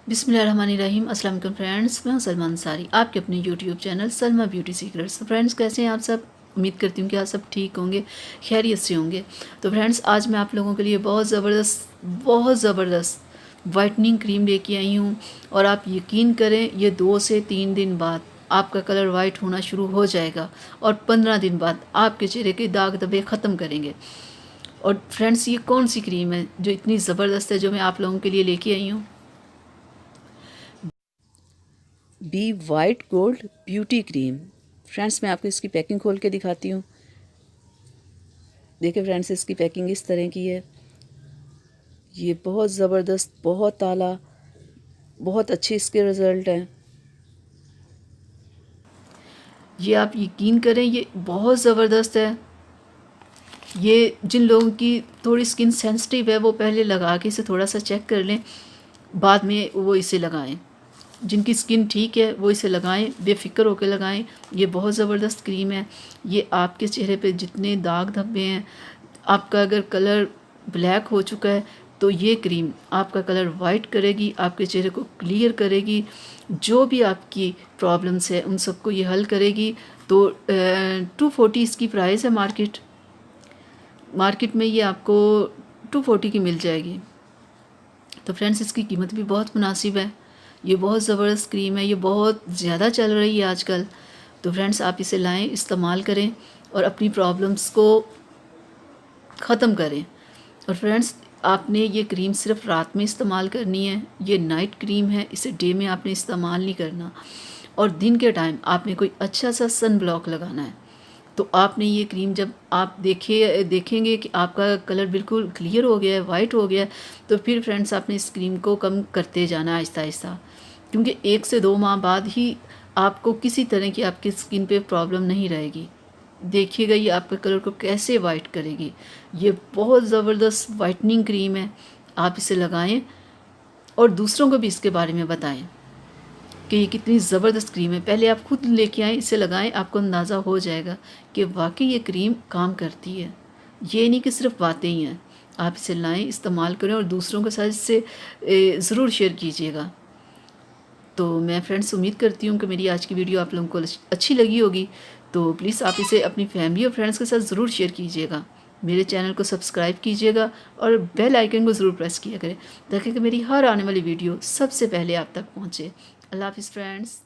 बिस्मिल्लाहिर्रहमानिर्रहीम। अस्सलाम वालेकुम फ्रेंड्स, मैं हूं सलमा अंसारी, आपके अपने YouTube channel Salma beauty secrets. तो फ्रेंड्स, कैसे हैं आप सब? उम्मीद करती हूँ कि आप सब ठीक होंगे, खैरियत से होंगे। तो फ्रेंड्स, आज मैं आप लोगों के लिए बहुत ज़बरदस्त वाइटनिंग क्रीम लेके आई हूँ। और आप यकीन करें, ये 2 से 3 दिन बाद आपका कलर वाइट होना शुरू हो जाएगा और 15 दिन बाद आपके चेहरे के दाग धब्बे ख़त्म करेंगे। और फ्रेंड्स, ये कौन सी क्रीम है जो इतनी ज़बरदस्त है, जो मैं आप लोगों के लिए लेके आई हूँ? Be white gold beauty cream. Friends, मैं आपको इसकी पैकिंग खोल के दिखाती हूँ। देखिए फ्रेंड्स, इसकी पैकिंग इस तरह की है। ये बहुत ज़बरदस्त, बहुत आला, बहुत अच्छे इसके रिज़ल्ट हैं। ये आप यकीन करें, ये बहुत ज़बरदस्त है। ये जिन लोगों की थोड़ी स्किन सेंसिटिव है, वो पहले लगा के इसे थोड़ा सा चेक कर लें, बाद में वो इसे लगाएं। जिनकी स्किन ठीक है वो इसे लगाएं, बेफिक्र होकर लगाएं। ये बहुत ज़बरदस्त क्रीम है। ये आपके चेहरे पे जितने दाग धब्बे हैं, आपका अगर कलर ब्लैक हो चुका है तो ये क्रीम आपका कलर वाइट करेगी, आपके चेहरे को क्लियर करेगी। जो भी आपकी प्रॉब्लम्स है उन सबको ये हल करेगी। तो 240 इसकी प्राइस है। मार्केट में ये आपको 240 की मिल जाएगी। तो फ्रेंड्स, इसकी कीमत भी बहुत मुनासिब है। ये बहुत ज़बरदस्त क्रीम है, ये बहुत ज़्यादा चल रही है आजकल। तो फ्रेंड्स, आप इसे लाएं, इस्तेमाल करें और अपनी प्रॉब्लम्स को ख़त्म करें। और फ्रेंड्स, आपने ये क्रीम सिर्फ रात में इस्तेमाल करनी है। ये नाइट क्रीम है, इसे डे में आपने इस्तेमाल नहीं करना। और दिन के टाइम आपने कोई अच्छा सा सन ब्लॉक लगाना है। तो आपने ये क्रीम जब आप देखेंगे कि आपका कलर बिल्कुल क्लियर हो गया है, वाइट हो गया है, तो फिर फ्रेंड्स आपने इस क्रीम को कम करते जाना आहिस्ता आहिस्ता। क्योंकि 1 से 2 माह बाद ही आपको किसी तरह की आपकी स्किन पे प्रॉब्लम नहीं रहेगी। देखिएगा ये आपके कलर को कैसे वाइट करेगी। ये बहुत ज़बरदस्त वाइटनिंग क्रीम है। आप इसे लगाएं और दूसरों को भी इसके बारे में बताएं कि ये कितनी ज़बरदस्त क्रीम है। पहले आप खुद लेके आएँ, इसे लगाएं, आपको अंदाज़ा हो जाएगा कि वाकई ये क्रीम काम करती है। ये नहीं कि सिर्फ बातें ही हैं। आप इसे लाएं, इस्तेमाल करें और दूसरों के साथ इसे ज़रूर शेयर कीजिएगा। तो मैं फ्रेंड्स उम्मीद करती हूँ कि मेरी आज की वीडियो आप लोगों को अच्छी लगी होगी। तो प्लीज़ आप इसे अपनी फैमिली और फ्रेंड्स के साथ ज़रूर शेयर कीजिएगा। मेरे चैनल को सब्सक्राइब कीजिएगा और बेल आइकन को ज़रूर प्रेस किया करें, ताकि मेरी हर आने वाली वीडियो सबसे पहले आप तक पहुँचे। अल्लाह हाफ़िज़ फ्रेंड्स।